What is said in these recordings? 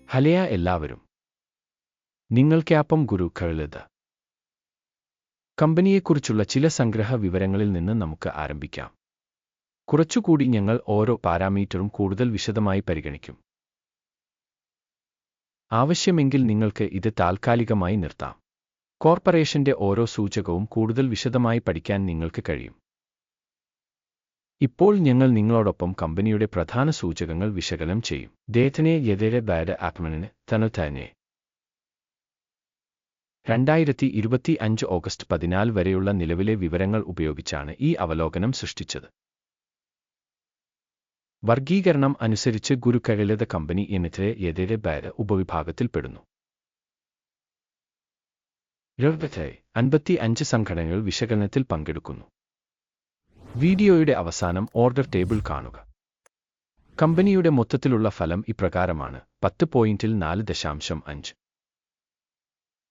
Hello എല്ലാവരും, നിങ്ങൾക്കൊപ്പം ഗുരുക്കളിത്. കമ്പനിയെക്കുറിച്ചുള്ള ചില സംഗ്രഹ വിവരങ്ങളിൽ നിന്ന് നമുക്ക് ആരംഭിക്കാം. കുറച്ചുകൂടി ഞങ്ങൾ ഓരോ പാരാമീറ്ററും കൂടുതൽ വിശദമായി പരിഗണിക്കും. ആവശ്യമെങ്കിൽ നിങ്ങൾക്ക് ഇത് താൽക്കാലികമായി നിർത്താം. കോർപ്പറേഷന്റെ ഓരോ സൂചകവും കൂടുതൽ വിശദമായി പഠിക്കാൻ നിങ്ങൾക്ക് കഴിയും. ഇപ്പോൾ ഞങ്ങൾ നിങ്ങളോടൊപ്പം കമ്പനിയുടെ പ്രധാന സൂചകങ്ങൾ വിശകലനം ചെയ്യും. ഡേറ്റനെ എതിരെ ബാഡ് ആക്രമണന് തന്നെ 2025 ഓഗസ്റ്റ് 14 വരെയുള്ള നിലവിലെ വിവരങ്ങൾ ഉപയോഗിച്ചാണ് ഈ അവലോകനം സൃഷ്ടിച്ചത്. വർഗീകരണം അനുസരിച്ച് ഗുരുക്കളിത് കമ്പനി എതിരെ ബാഡ് ഉപവിഭാഗത്തിൽപ്പെടുന്നു. 55 സംഘടനകൾ വിശകലനത്തിൽ പങ്കെടുക്കുന്നു. വീഡിയോയുടെ അവസാനം ഓർഡർ ടേബിൾ കാണുക. കമ്പനിയുടെ മൊത്തത്തിലുള്ള ഫലം ഇപ്രകാരമാണ്: 10.4.5.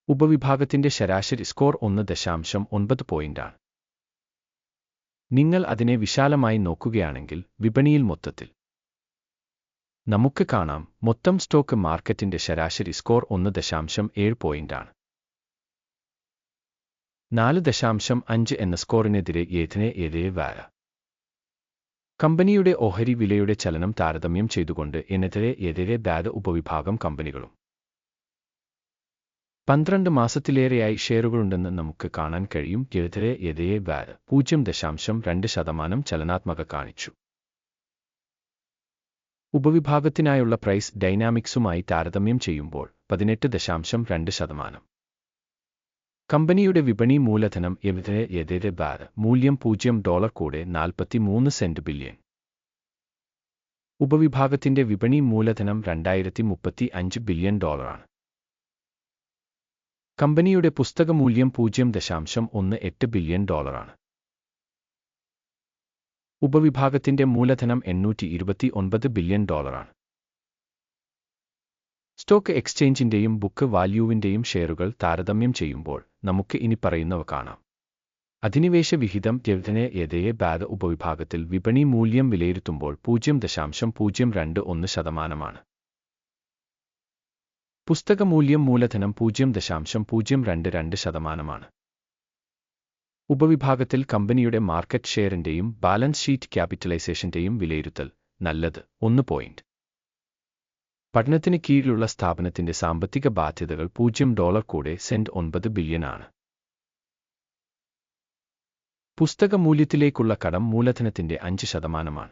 ഉപവിഭാഗത്തിന്റെ ശരാശരി സ്കോർ 1.9 പോയിന്റാണ്. നിങ്ങൾ അതിനെ വിശാലമായി നോക്കുകയാണെങ്കിൽ വിപണിയിൽ മൊത്തത്തിൽ നമുക്ക് കാണാം മൊത്തം സ്റ്റോക്ക് മാർക്കറ്റിന്റെ ശരാശരി സ്കോർ 1.7 പോയിന്റാണ്. 4.5 എന്ന സ്കോറിനെതിരെ എതിരെ വാര കമ്പനിയുടെ ഓഹരി വിലയുടെ ചലനം താരതമ്യം ചെയ്തുകൊണ്ട് എതിരെ ബാഡ് ഉപവിഭാഗം കമ്പനികളും 12 മാസത്തിലേറെയായി ഷെയറുകളുണ്ടെന്ന് നമുക്ക് കാണാൻ കഴിയും. എതിരെ ബാഡ് 0.2% ചലനാത്മക കാണിച്ചു. ഉപവിഭാഗത്തിനായുള്ള പ്രൈസ് ഡൈനാമിക്സുമായി താരതമ്യം ചെയ്യുമ്പോൾ 18.2%. കമ്പനിയുടെ വിപണി മൂലധനം എതിരെ ബാഡ് മൂല്യം $0 കൂടെ 43 സെന്റ് ബില്യൺ. ഉപവിഭാഗത്തിന്റെ വിപണി മൂലധനം $2035 ബില്യൺ. കമ്പനിയുടെ പുസ്തക മൂല്യം $0.18 ബില്യൺ. ഉപവിഭാഗത്തിന്റെ മൂലധനം $829 ബില്യൺ. സ്റ്റോക്ക് എക്സ്ചേഞ്ചിന്റെയും ബുക്ക് വാല്യൂവിന്റെയും ഷെയറുകൾ താരതമ്യം ചെയ്യുമ്പോൾ നമുക്ക് ഇനി പറയുന്നവ കാണാം. അധിനിവേശ വിഹിതം എതിരെ ബാഡ് ഉപവിഭാഗത്തിൽ വിപണി മൂല്യം വിലയിരുത്തുമ്പോൾ 0.021%. പുസ്തക മൂല്യം മൂലധനം 0.022%. ഉപവിഭാഗത്തിൽ കമ്പനിയുടെ മാർക്കറ്റ് ഷെയറിന്റെയും ബാലൻസ് ഷീറ്റ് ക്യാപിറ്റലൈസേഷന്റെയും വിലയിരുത്തൽ നല്ലത് 1 പോയിന്റ്. പഠനത്തിന് കീഴിലുള്ള സ്ഥാപനത്തിന്റെ സാമ്പത്തിക ബാധ്യതകൾ $0 കൂടെ $9 ബില്യൺ ആണ്. പുസ്തക മൂല്യത്തിലേക്കുള്ള കടം മൂലധനത്തിന്റെ 5%.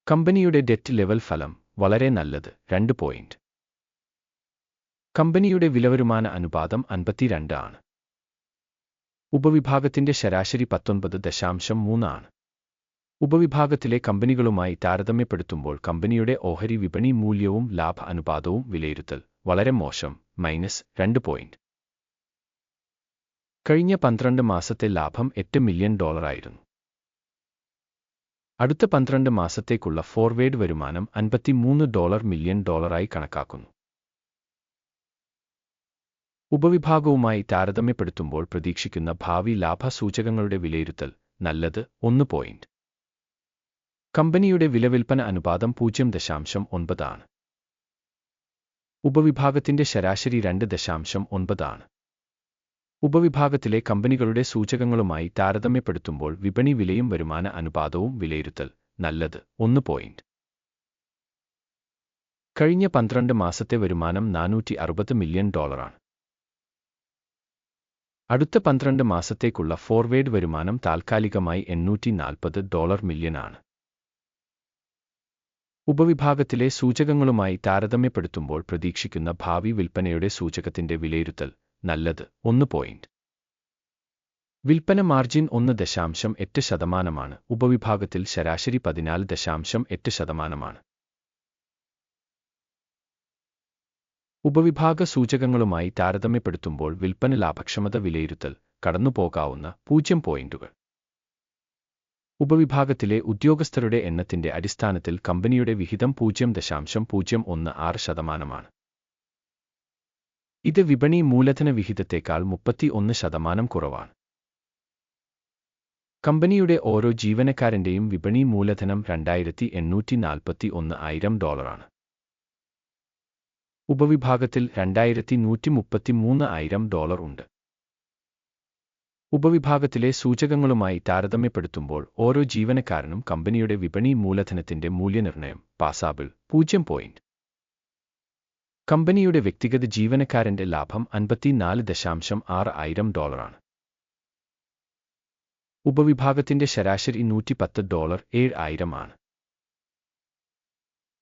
കമ്പനിയുടെ ഡെറ്റ് ലെവൽ ഫലം വളരെ നല്ലത് 2 പോയിന്റ്. കമ്പനിയുടെ വിലവരുമാന അനുപാതം 52 ആണ്. ഉപവിഭാഗത്തിന്റെ ശരാശരി 19.3 ആണ്. ഉപവിഭാഗത്തിലെ കമ്പനികളുമായി താരതമ്യപ്പെടുത്തുമ്പോൾ കമ്പനിയുടെ ഓഹരി വിപണി മൂല്യവും ലാഭ അനുപാതവും വിലയിരുത്തൽ വളരെ മോശം -2 പോയിന്റ്. കഴിഞ്ഞ 12 മാസത്തെ ലാഭം $8 മില്യൺ ആയിരുന്നു. അടുത്ത 12 മാസത്തേക്കുള്ള ഫോർവേഡ് വരുമാനം $53 മില്യൺ ആയി കണക്കാക്കുന്നു. ഉപവിഭാഗവുമായി താരതമ്യപ്പെടുത്തുമ്പോൾ പ്രതീക്ഷിക്കുന്ന ഭാവി ലാഭ സൂചകങ്ങളുടെ വിലയിരുത്തൽ നല്ലത് 1 പോയിന്റ്. കമ്പനിയുടെ വിലവിൽപ്പന അനുപാതം 0.9 ആണ്. ഉപവിഭാഗത്തിന്റെ ശരാശരി 2.9 ആണ്. ഉപവിഭാഗത്തിലെ കമ്പനികളുടെ സൂചകങ്ങളുമായി താരതമ്യപ്പെടുത്തുമ്പോൾ വിപണി വിലയും വരുമാന അനുപാതവും വിലയിരുത്തൽ നല്ലത് 1 പോയിന്റ്. കഴിഞ്ഞ 12 മാസത്തെ വരുമാനം $460 മില്യൺ ആണ്. അടുത്ത 12 മാസത്തേക്കുള്ള ഫോർവേഡ് വരുമാനം താൽക്കാലികമായി $840 മില്യൺ ആണ്. ഉപവിഭാഗത്തിലെ സൂചകങ്ങളുമായി താരതമ്യപ്പെടുത്തുമ്പോൾ പ്രതീക്ഷിക്കുന്ന ഭാവി വിൽപ്പനയുടെ സൂചകത്തിന്റെ വിലയിരുത്തൽ നല്ലത് 1 പോയിന്റ്. വിൽപ്പന മാർജിൻ 1.8%. ഉപവിഭാഗത്തിൽ ശരാശരി 14.8%. ഉപവിഭാഗ സൂചകങ്ങളുമായി താരതമ്യപ്പെടുത്തുമ്പോൾ വിൽപ്പന ലാഭക്ഷമത വിലയിരുത്തൽ കടന്നുപോകാവുന്ന 0 പോയിന്റുകൾ. ഉപവിഭാഗത്തിലെ ഉദ്യോഗസ്ഥരുടെ എണ്ണത്തിന്റെ അടിസ്ഥാനത്തിൽ കമ്പനിയുടെ വിഹിതം 0.016%. ഇത് വിപണി മൂലധന വിഹിതത്തേക്കാൾ 31% കുറവാണ്. കമ്പനിയുടെ ഓരോ ജീവനക്കാരന്റെയും വിപണി മൂലധനം $2,841,000 ആണ്. ഉപവിഭാഗത്തിൽ $2,133,000 ഉണ്ട്. ഉപവിഭാഗത്തിലെ സൂചകങ്ങളുമായി താരതമ്യപ്പെടുത്തുമ്പോൾ ഓരോ ജീവനക്കാരനും കമ്പനിയുടെ വിപണി മൂലധനത്തിന്റെ മൂല്യനിർണ്ണയം പാസാബിൾ 0. കമ്പനിയുടെ വ്യക്തിഗത ജീവനക്കാരന്റെ ലാഭം $54,600 ആണ്. ഉപവിഭാഗത്തിന്റെ ശരാശരി $110 7,000 ആണ്.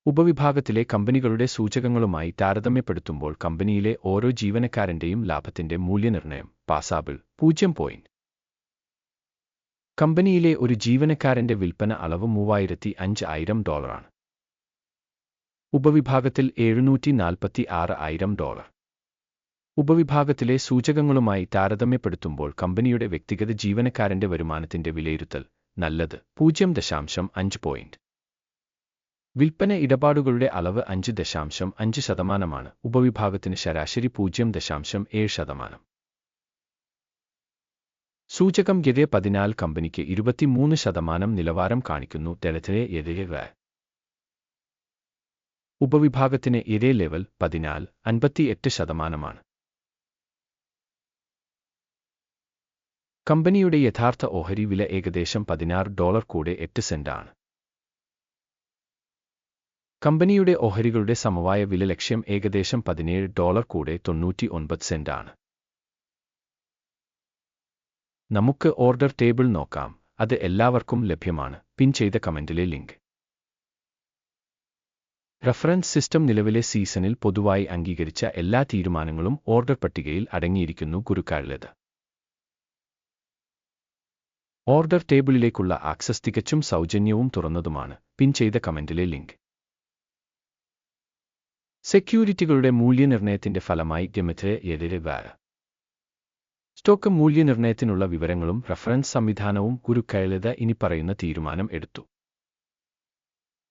ഉപവിഭാഗത്തിലെ കമ്പനികളുടെ സൂചകങ്ങളുമായി താരതമ്യപ്പെടുത്തുമ്പോൾ കമ്പനിയിലെ ഓരോ ജീവനക്കാരന്റെയും ലാഭത്തിന്റെ മൂല്യനിർണ്ണയം പാസാബിൾ 0. കമ്പനിയിലെ ഒരു ജീവനക്കാരന്റെ വിൽപ്പന അളവ് $35,000 ആണ്. ഉപവിഭാഗത്തിൽ $746,000. ഉപവിഭാഗത്തിലെ സൂചകങ്ങളുമായി താരതമ്യപ്പെടുത്തുമ്പോൾ കമ്പനിയുടെ വ്യക്തിഗത ജീവനക്കാരന്റെ വരുമാനത്തിന്റെ വിലയിരുത്തൽ നല്ലത് 0.5. വിൽപ്പന ഇടപാടുകളുടെ അളവ് 5.5% ഉപവിഭാഗത്തിന് ശരാശരി 0.7%. സൂചകം GE 14 കമ്പനിക്ക് 23% നിലവാരം കാണിക്കുന്നു. തെളിവ് എതിരെ ഉപവിഭാഗത്തിന് ഇതേ ലെവൽ 14 58%. കമ്പനിയുടെ യഥാർത്ഥ ഓഹരി വില ഏകദേശം $16 കൂടെ 8 സെന്റ് ആണ്. കമ്പനിയുടെ ഓഹരികളുടെ സമവായ വില ലക്ഷ്യം ഏകദേശം $17 കൂടെ 99 സെന്റ് ആണ്. നമുക്ക് ഓർഡർ ടേബിൾ നോക്കാം. അത് എല്ലാവർക്കും ലഭ്യമാണ്. പിൻ ചെയ്ത കമന്റിലെ ലിങ്ക്. റഫറൻസ് സിസ്റ്റം നിലവിലെ സീസണിൽ പൊതുവായി അംഗീകരിച്ച എല്ലാ തീരുമാനങ്ങളും ഓർഡർ പട്ടികയിൽ അടങ്ങിയിരിക്കുന്നു. ഗുരുക്കാഴ്ച ഓർഡർ ടേബിളിലേക്കുള്ള ആക്സസ് തികച്ചും സൗജന്യവും തുറന്നതുമാണ്. പിൻ ചെയ്ത കമന്റിലെ ലിങ്ക്. സെക്യൂരിറ്റികളുടെ മൂല്യനിർണ്ണയത്തിന്റെ ഫലമായി എതിരെ സ്റ്റോക്ക് മൂല്യനിർണ്ണയത്തിനുള്ള വിവരങ്ങളും റഫറൻസ് സംവിധാനവും ഗുരുക്കാഴ്ച ഇനിപ്പറയുന്ന തീരുമാനം എടുത്തു.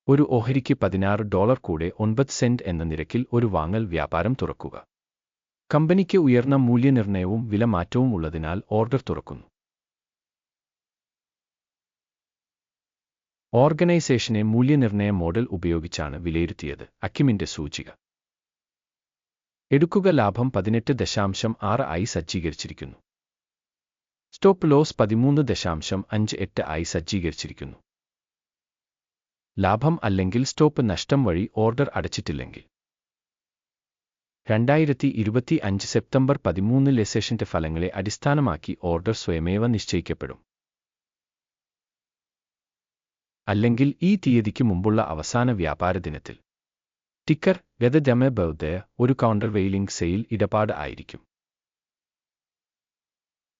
ഒരു ഓഹരിക്ക് $16 കൂടെ 9 സെന്റ് എന്ന നിരക്കിൽ ഒരു വാങ്ങൽ വ്യാപാരം തുറക്കുക. കമ്പനിക്ക് ഉയർന്ന മൂല്യനിർണ്ണയവും വില മാറ്റവും ഉള്ളതിനാൽ ഓർഡർ തുറക്കുന്നു. ഓർഗനൈസേഷനെ മൂല്യനിർണ്ണയ മോഡൽ ഉപയോഗിച്ചാണ് വിലയിരുത്തിയത്. അക്കിമിന്റെ സൂചിക എടുക്കുക. ലാഭം 18.6 ആയി സജ്ജീകരിച്ചിരിക്കുന്നു. സ്റ്റോപ്പ് ലോസ് 13.58 ആയി സജ്ജീകരിച്ചിരിക്കുന്നു. ലാഭം അല്ലെങ്കിൽ സ്റ്റോപ്പ് നഷ്ടം വഴി ഓർഡർ അടച്ചിട്ടില്ലെങ്കിൽ 2025 സെപ്റ്റംബർ 13 സെഷന്റെ ഫലങ്ങളെ അടിസ്ഥാനമാക്കി ഓർഡർ സ്വയമേവ നിശ്ചയിക്കപ്പെടും. അല്ലെങ്കിൽ ഈ തീയതിക്ക് മുമ്പുള്ള അവസാന വ്യാപാര ദിനത്തിൽ. ടിക്കർ ഒരു കൗണ്ടർ വെയിലിംഗ് സെയിൽ ഇടപാട് ആയിരിക്കും.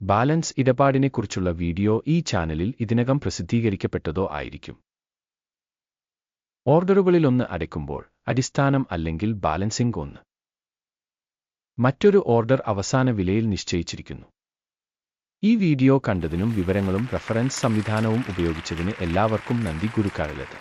ബാലൻസ് ഇടപാടിനെക്കുറിച്ചുള്ള വീഡിയോ ഈ ചാനലിൽ ഇതിനകം പ്രസിദ്ധീകരിക്കപ്പെട്ടതോ ആയിരിക്കും. ഓർഡറുകളിലൊന്ന് അടയ്ക്കുമ്പോൾ അടിസ്ഥാനം അല്ലെങ്കിൽ ബാലൻസിംഗ് 1. മറ്റൊരു ഓർഡർ അവസാന വിലയിൽ നിശ്ചയിച്ചിരിക്കുന്നു. ഈ വീഡിയോ കണ്ടതിനും വിവരങ്ങളും റഫറൻസ് സംവിധാനവും ഉപയോഗിച്ചതിന് എല്ലാവർക്കും നന്ദി. ഗുരുക്കാഴ്ച.